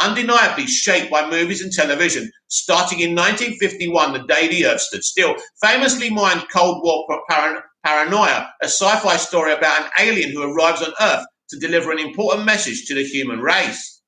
undeniably shaped by movies and television. Starting in 1951, The Day the Earth Stood Still, famously mined Cold War paranoia, a sci-fi story about an alien who arrives on Earth to deliver an important message to the human race.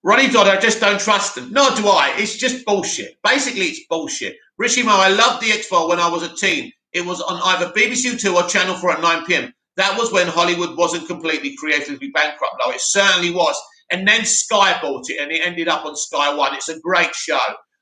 Ronnie Dodd, I just don't trust him. Nor do I. It's just bullshit. Basically, it's bullshit. Richie Mo, I loved the X-Files when I was a teen. It was on either BBC Two or Channel 4 at 9 p.m. That was when Hollywood wasn't completely creatively bankrupt, though. It certainly was. And then Sky bought it, and it ended up on Sky One. It's a great show.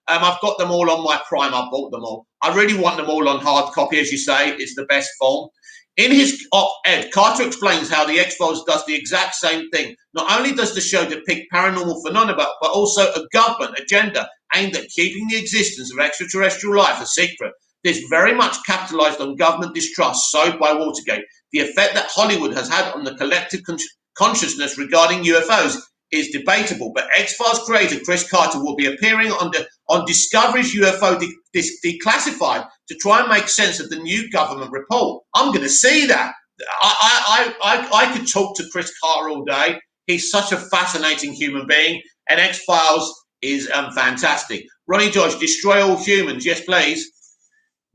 I've got them all on my Prime. I bought them all. I really want them all on hard copy, as you say. It's the best form. In his op-ed, Carter explains how the X-Files does the exact same thing. Not only does the show depict paranormal phenomena, but also a government agenda aimed at keeping the existence of extraterrestrial life a secret. This very much capitalized on government distrust sowed by Watergate. The effect that Hollywood has had on the collective consciousness regarding UFOs is debatable, but X-Files creator Chris Carter will be appearing on Discovery's UFO Declassified to try and make sense of the new government report. I'm going to see that. I could talk to Chris Carter all day. He's such a fascinating human being, and X-Files is fantastic. Ronnie Dodge, destroy all humans. Yes, please.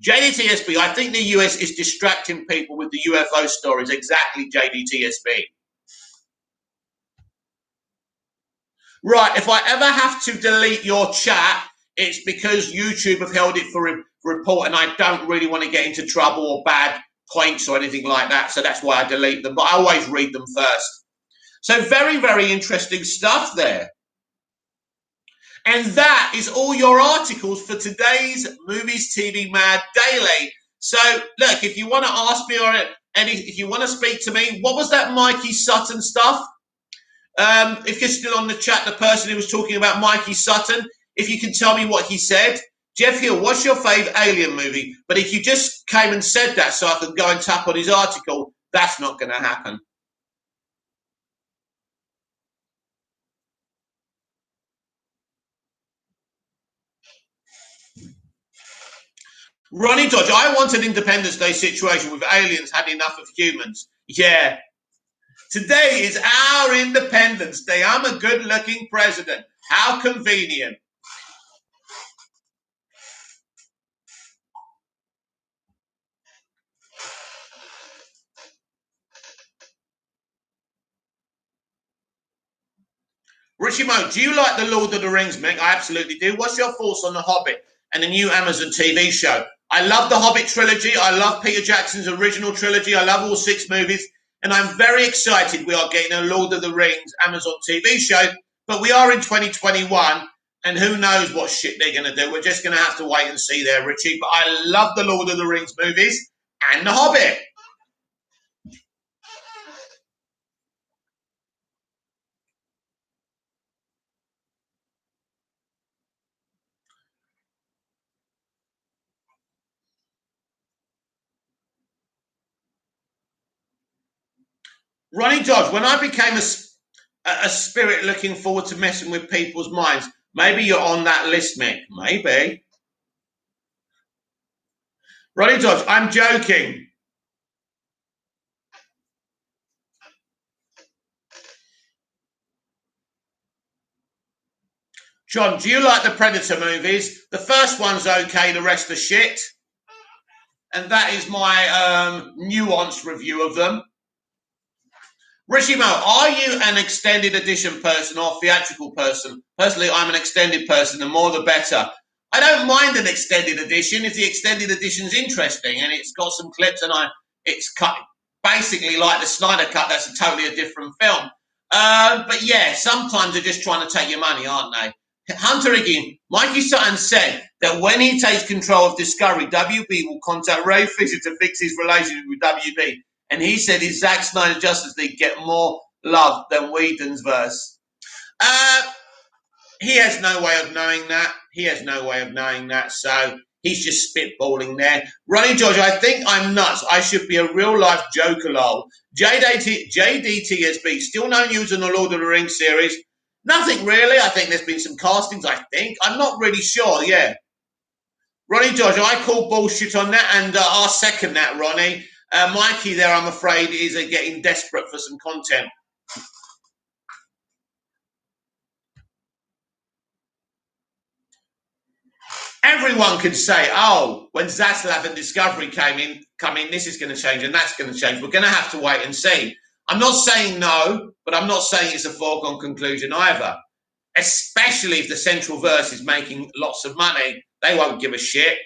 JDTSB, I think the US is distracting people with the UFO stories. Exactly, JDTSB. Right, if I ever have to delete your chat, it's because YouTube have held it for report, and I don't really want to get into trouble or bad points or anything like that, so that's why I delete them, but I always read them first. So very, very interesting stuff there. And that is all your articles for today's Movies TV Mad Daily. So, look, if you want to ask me or if you want to speak to me, what was that Mikey Sutton stuff? If you're still on the chat, the person who was talking about Mikey Sutton, if you can tell me what he said. Jeff Hill, what's your favourite alien movie? But if you just came and said that so I could go and tap on his article, that's not going to happen. Ronnie Dodge, I want an Independence Day situation with aliens had enough of humans. Yeah. Today is our Independence Day. I'm a good-looking president. How convenient. Richie Mo, do you like The Lord of the Rings, Mick? I absolutely do. What's your thoughts on The Hobbit and the new Amazon TV show? I love the Hobbit trilogy. I love Peter Jackson's original trilogy. I love all 6 movies. And I'm very excited we are getting a Lord of the Rings Amazon TV show. But we are in 2021, and who knows what shit they're going to do. We're just going to have to wait and see there, Richie. But I love the Lord of the Rings movies and The Hobbit. Ronnie Dodge, when I became a spirit looking forward to messing with people's minds, maybe you're on that list, Mick. Maybe. Ronnie Dodge, I'm joking. John, do you like the Predator movies? The first one's okay, the rest are shit. And that is my nuanced review of them. Richie Mo, are you an extended edition person or theatrical person? Personally, I'm an extended person, the more the better. I don't mind an extended edition if the extended edition's interesting and it's got some clips and it's cut basically like the Snyder Cut. That's totally a different film. But yeah, sometimes they're just trying to take your money, aren't they? Hunter again, Mikey Sutton said that when he takes control of Discovery, WB will contact Ray Fisher to fix his relationship with WB. And he said his Zack Snyder Justice League get more love than Whedon's verse. He has no way of knowing that. He has no way of knowing that. So he's just spitballing there. Ronnie George, I think I'm nuts. I should be a real-life Joker lol. JDTSB, still no news on the Lord of the Rings series. Nothing really. I think there's been some castings, I think. I'm not really sure, yeah. Ronnie George, I call bullshit on that, and I'll second that, Ronnie. Mikey there, I'm afraid, is getting desperate for some content. Everyone can say, oh, when Zaslav and Discovery come in, this is going to change and that's going to change. We're going to have to wait and see. I'm not saying no, but I'm not saying it's a foregone conclusion either. especially if the central verse is making lots of money. They won't give a shit.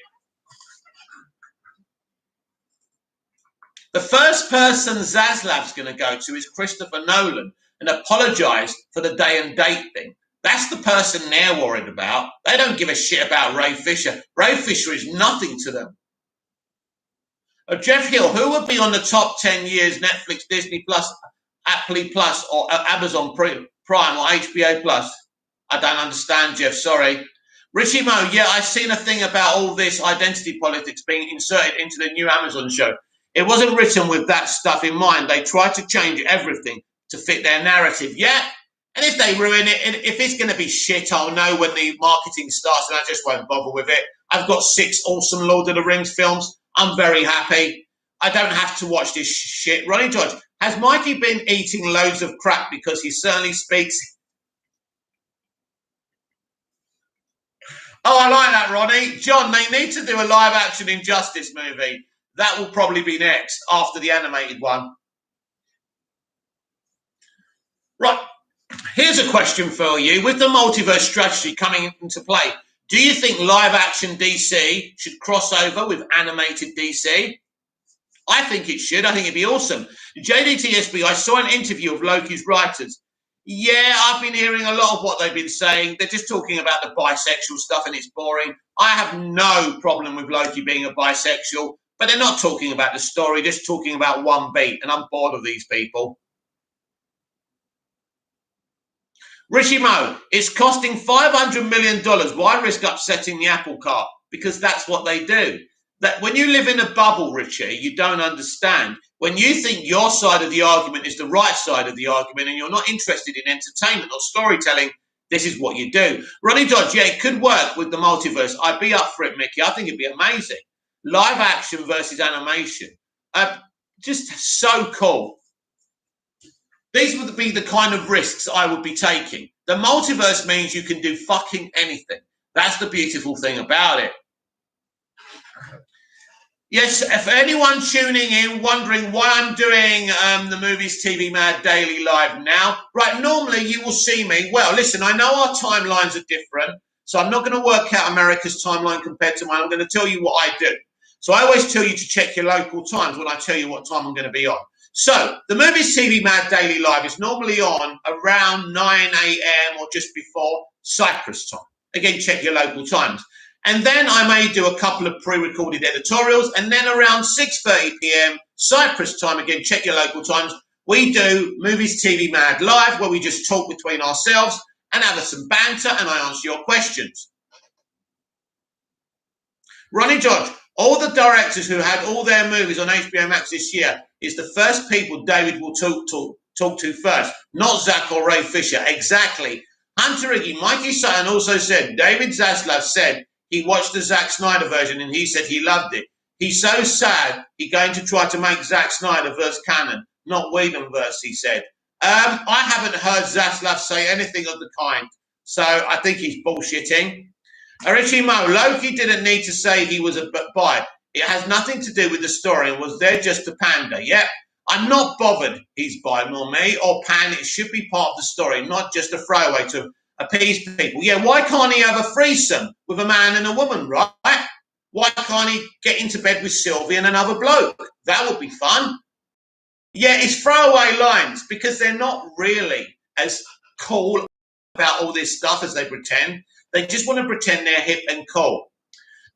The first person Zaslav's going to go to is Christopher Nolan and apologise for the day and date thing. That's the person they're worried about. They don't give a shit about Ray Fisher. Ray Fisher is nothing to them. Jeff Hill, who would be on the top 10 years Netflix, Disney Plus, Apple Plus, or Amazon Prime or HBO Plus? I don't understand, Jeff. Sorry. Richie Mo, yeah, I've seen a thing about all this identity politics being inserted into the new Amazon show. It wasn't written with that stuff in mind. They tried to change everything to fit their narrative. Yeah. And if they ruin it, if it's going to be shit, I'll know when the marketing starts and I just won't bother with it. I've got 6 awesome Lord of the Rings films. I'm very happy. I don't have to watch this shit. Ronnie George, has Mikey been eating loads of crap because he certainly speaks? Oh, I like that, Ronnie. John, they need to do a live-action Injustice movie. That will probably be next, after the animated one. Right. Here's a question for you. With the multiverse strategy coming into play, do you think live-action DC should cross over with animated DC? I think it should. I think it'd be awesome. JDTSB, I saw an interview of Loki's writers. Yeah, I've been hearing a lot of what they've been saying. They're just talking about the bisexual stuff and it's boring. I have no problem with Loki being a bisexual, but they're not talking about the story, just talking about one beat, and I'm bored of these people. Rishi Mo, it's costing $500 million. Why risk upsetting the apple cart? Because that's what they do. That when you live in a bubble, Richie, you don't understand. When you think your side of the argument is the right side of the argument and you're not interested in entertainment or storytelling, this is what you do. Ronnie Dodge, yeah, it could work with the multiverse. I'd be up for it, Mickey. I think it'd be amazing. Live action versus animation. Just so cool. These would be the kind of risks I would be taking. The multiverse means you can do fucking anything. That's the beautiful thing about it. Yes, if anyone tuning in wondering why I'm doing the Movies TV Mad Daily Live now, right, normally you will see me. Well, listen, I know our timelines are different, so I'm not going to work out America's timeline compared to mine. I'm going to tell you what I do. So I always tell you to check your local times when I tell you what time I'm going to be on. So the Movies TV Mad Daily Live is normally on around 9 a.m. or just before Cyprus time. Again, check your local times. And then I may do a couple of pre-recorded editorials. And then around 6:30 p.m. Cyprus time, again, check your local times, we do Movies TV Mad Live, where we just talk between ourselves and have some banter and I answer your questions. Ronnie George, all the directors who had all their movies on HBO Max this year is the first people David will talk to first, not Zach or Ray Fisher. Exactly. Hunter Iggy, Mikey Sutton also said, David Zaslav said he watched the Zack Snyder version and he said he loved it. He's so sad he's going to try to make Zack Snyder verse canon, not Whedon verse, he said. I haven't heard Zaslav say anything of the kind, so I think he's bullshitting. Richie Mo, Loki didn't need to say he was a bi. It has nothing to do with the story and was there just to pander. Yep, I'm not bothered he's bi nor me or pan. It should be part of the story, not just a throwaway to appease people. Yeah, why can't he have a threesome with a man and a woman, right? Why can't he get into bed with Sylvie and another bloke? That would be fun. Yeah, it's throwaway lines because they're not really as cool about all this stuff as they pretend. They just want to pretend they're hip and cool.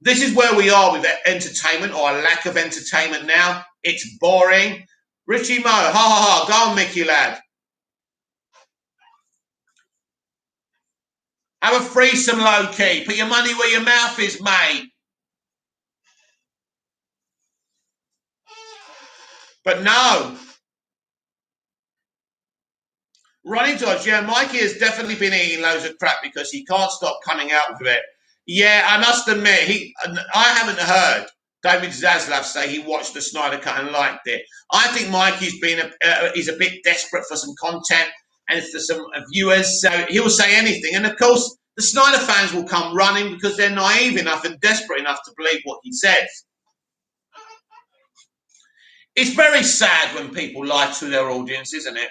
This is where we are with entertainment or a lack of entertainment now. It's boring. Richie Mo, ha ha ha, go on, Mickey lad. Have a threesome, low-key. Put your money where your mouth is, mate. But no. Ronnie Dodge, yeah, Mikey has definitely been eating loads of crap because he can't stop coming out with it. Yeah, I must admit, I haven't heard David Zaslav say he watched the Snyder Cut and liked it. I think Mikey's he's a bit desperate for some content and for some viewers, so he'll say anything. And of course, the Snyder fans will come running because they're naive enough and desperate enough to believe what he says. It's very sad when people lie to their audience, isn't it?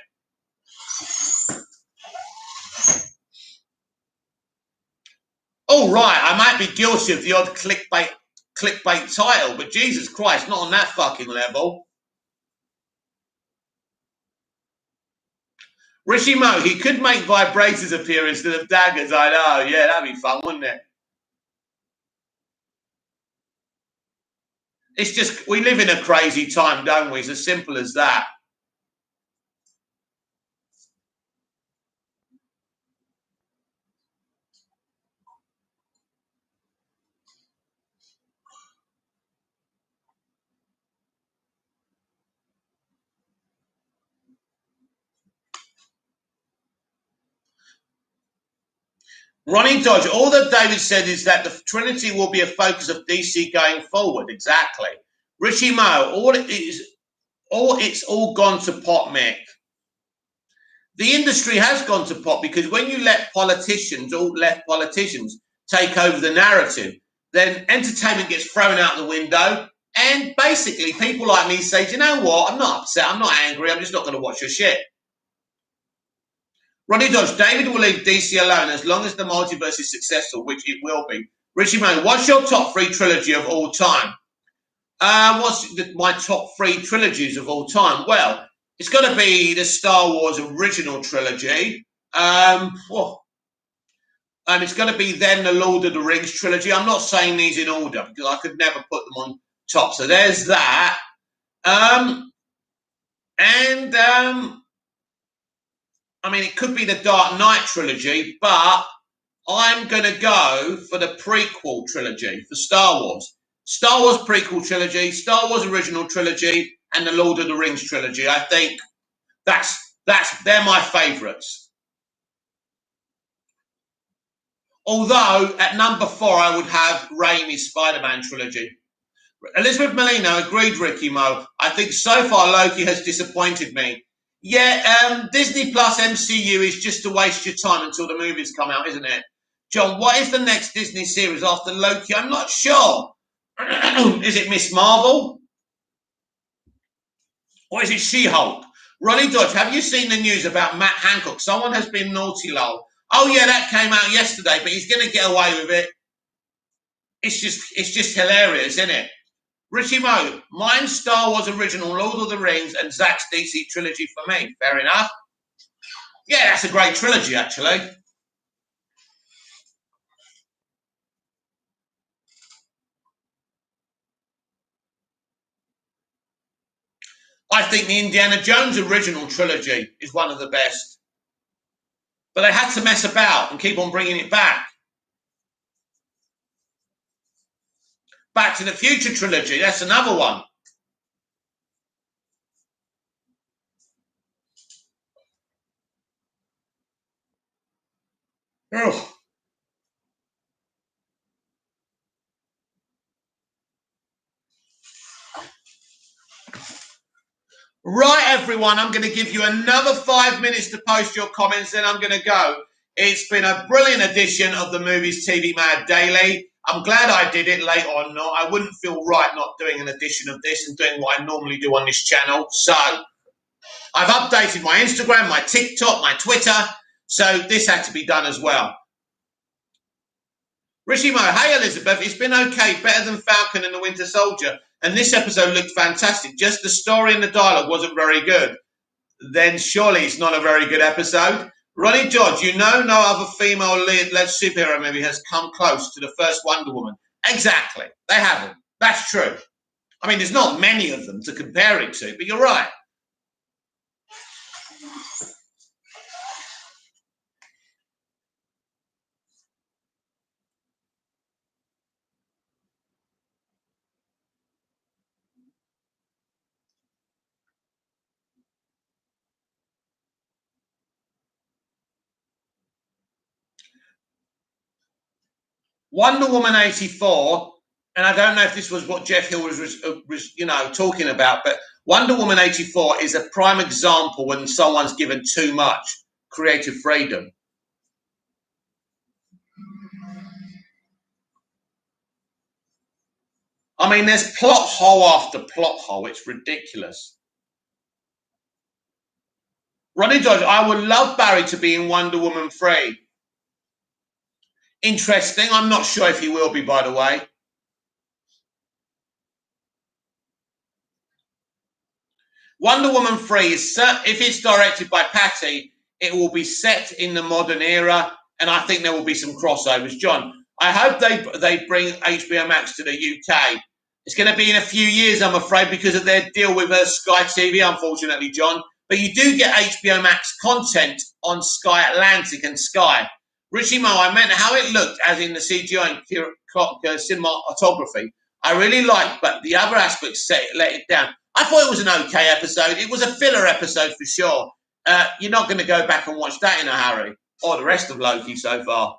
Oh, right, I might be guilty of the odd clickbait title, but Jesus Christ, not on that fucking level. Rishi Mo, he could make vibrators appear instead of daggers. I know, yeah, that'd be fun, wouldn't it? It's just, we live in a crazy time, don't we? It's as simple as that. Ronnie Dodge, all that David said is that the Trinity will be a focus of DC going forward. Exactly. Richie Mo, it's all gone to pot, Mick. The industry has gone to pot because when you let politicians, all left politicians, take over the narrative, then entertainment gets thrown out the window. And basically, people like me say, do you know what? I'm not upset. I'm not angry. I'm just not going to watch your shit. Ronnie Dodge, David will leave DC alone as long as the multiverse is successful, which it will be. Richie May, what's your top 3 trilogy of all time? My top 3 trilogies of all time? Well, it's got to be the Star Wars original trilogy. It's going to be then the Lord of the Rings trilogy. I'm not saying these in order because I could never put them on top. So there's that. It could be the Dark Knight trilogy, but I'm going to go for the prequel trilogy for Star Wars. Star Wars prequel trilogy, Star Wars original trilogy, and the Lord of the Rings trilogy. I think they're my favourites. Although at number 4 I would have Raimi's Spider-Man trilogy. Elizabeth Molina agreed, Ricky Mo. I think so far Loki has disappointed me. Yeah, Disney Plus MCU is just to waste your time until the movies come out, isn't it? John, what is the next Disney series after Loki? I'm not sure. Is it Miss Marvel? Or is it She-Hulk? Ronnie Dodge, have you seen the news about Matt Hancock? Someone has been naughty, lol. Oh yeah, that came out yesterday, but he's going to get away with it. It's just hilarious, isn't it? Richie Mo, mine's Star Wars original, Lord of the Rings, and Zach's DC trilogy for me. Fair enough. Yeah, that's a great trilogy, actually. I think the Indiana Jones original trilogy is one of the best. But they had to mess about and keep on bringing it back. Back to the Future trilogy, that's another one. Ugh. Right, everyone, I'm going to give you another 5 minutes to post your comments, then I'm going to go. It's been a brilliant edition of the Movies TV Mad Daily. I'm glad I did it late or not. I wouldn't feel right not doing an edition of this and doing what I normally do on this channel. So I've updated my Instagram, my TikTok, my Twitter. So this had to be done as well. Rishi Mo, hey Elizabeth, it's been okay, better than Falcon and the Winter Soldier. And this episode looked fantastic. Just the story and the dialogue wasn't very good. Then surely it's not a very good episode. Ronnie George, no other female-led superhero movie has come close to the first Wonder Woman. Exactly. They haven't. That's true. I mean, there's not many of them to compare it to, but you're right. Wonder Woman 84, and I don't know if this was what Jeff Hill was talking about, but Wonder Woman 84 is a prime example when someone's given too much creative freedom. I mean, there's plot hole after plot hole. It's ridiculous. Ronnie Dodge, I would love Barry to be in Wonder Woman 3. interesting. I'm not sure if he will be, by the way. Wonder Woman 3 is set, if it's directed by Patty, it will be set in the modern era, and I think there will be some crossovers. John, I hope they bring HBO Max to the UK. It's going to be in a few years, I'm afraid, because of their deal with Sky TV, unfortunately, John. But you do get HBO Max content on Sky Atlantic and Sky. Richie Mo, I meant how it looked, as in the CGI and cinematography. I really liked, but the other aspects let it down. I thought it was an okay episode. It was a filler episode for sure. You're not going to go back and watch that in a hurry, or the rest of Loki so far.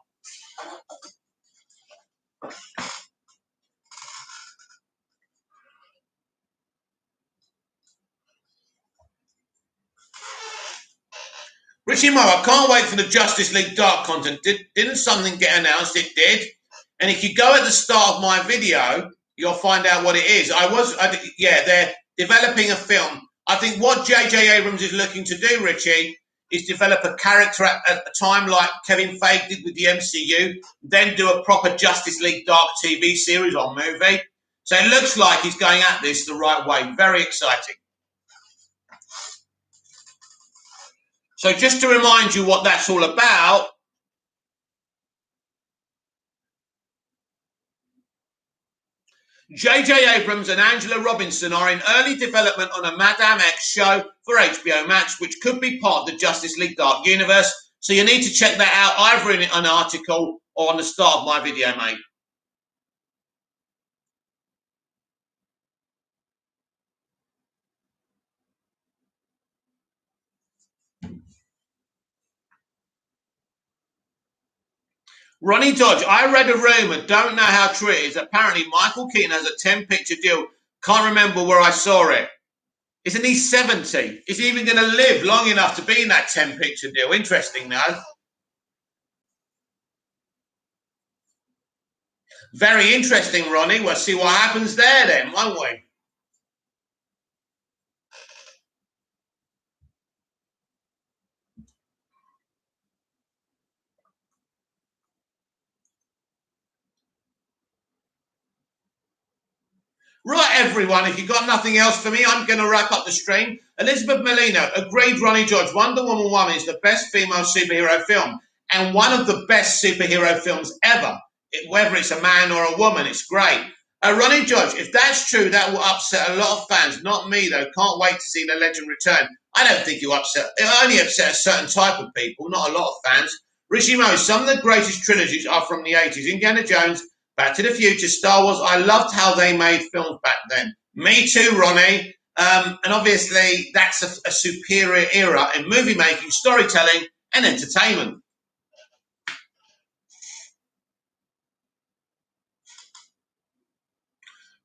Richie Mo, I can't wait for the Justice League Dark content. Didn't something get announced? It did. And if you go at the start of my video, you'll find out what it is. They're developing a film. I think what J.J. Abrams is looking to do, Richie, is develop a character at a time like Kevin Feige did with the MCU, then do a proper Justice League Dark TV series or movie. So it looks like he's going at this the right way. Very exciting. So just to remind you what that's all about, J.J. Abrams and Angela Robinson are in early development on a Madame X show for HBO Max, which could be part of the Justice League Dark universe. So you need to check that out either in an article or on the start of my video, mate. Ronnie Dodge, I read a rumour, don't know how true it is. Apparently Michael Keaton has a 10-picture deal. Can't remember where I saw it. Isn't he 70? Is he even going to live long enough to be in that 10-picture deal? Interesting, though. Very interesting, Ronnie. We'll see what happens there then, won't we? Right, everyone, if you've got nothing else for me, I'm going to wrap up the stream. Elizabeth Molina, agreed, Ronnie George. Wonder Woman 1 is the best female superhero film and one of the best superhero films ever. Whether it's a man or a woman, it's great. Ronnie George, if that's true, that will upset a lot of fans. Not me, though. Can't wait to see the legend return. I don't think you upset. It only upset a certain type of people, not a lot of fans. Richie Mo, some of the greatest trilogies are from the 80s. Indiana Jones, Back to the Future, Star Wars. I loved how they made films back then. Me too, Ronnie. And obviously, that's a superior era in movie making, storytelling, and entertainment.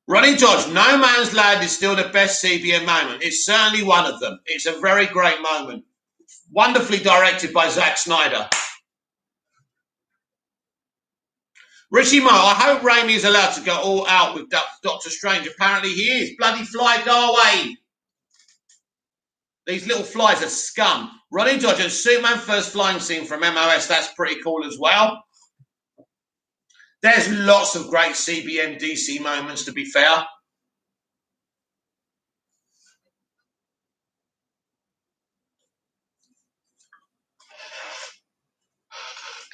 Ronnie Dodge, No Man's Land is still the best CBN moment. It's certainly one of them. It's a very great moment. Wonderfully directed by Zack Snyder. Richie Mo, I hope Raimi is allowed to go all out with Doctor Strange. Apparently he is. Bloody fly, go away. These little flies are scum. Ronnie Dodge and Superman first flying scene from MOS. That's pretty cool as well. There's lots of great CBN DC moments, to be fair.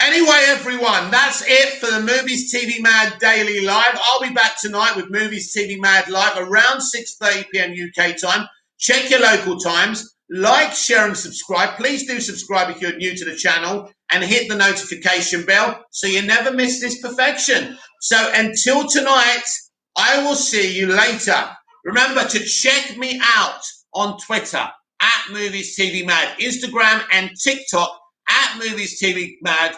Anyway, everyone, that's it for the Movies TV Mad Daily Live. I'll be back tonight with Movies TV Mad Live around 6:30 p.m. UK time. Check your local times. Like, share, and subscribe. Please do subscribe if you're new to the channel and hit the notification bell so you never miss this perfection. So until tonight, I will see you later. Remember to check me out on Twitter at Movies TV Mad, Instagram and TikTok at Movies TV Mad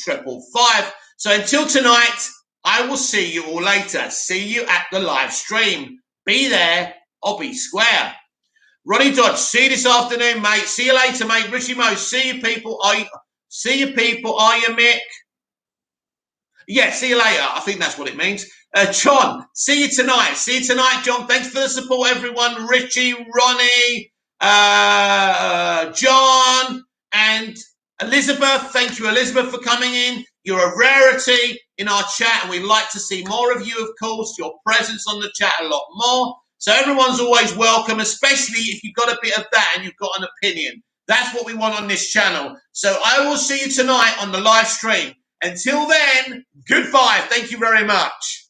555. So until tonight, I will see you all later. See you at the live stream. Be there or be square. Ronnie Dodge, see you this afternoon, mate. See you later, mate. Richie Mo, see you people. Are you Mick? Yeah, see you later. I think that's what it means. John, see you tonight. See you tonight, John. Thanks for the support, everyone. Richie, Ronnie, John, and Elizabeth. Thank you, Elizabeth, for coming in. You're a rarity in our chat, and we like to see more of you, of course, your presence on the chat a lot more. So everyone's always welcome, especially if you've got a bit of that and you've got an opinion. That's what we want on this channel. So I will see you tonight on the live stream. Until then, goodbye. Thank you very much.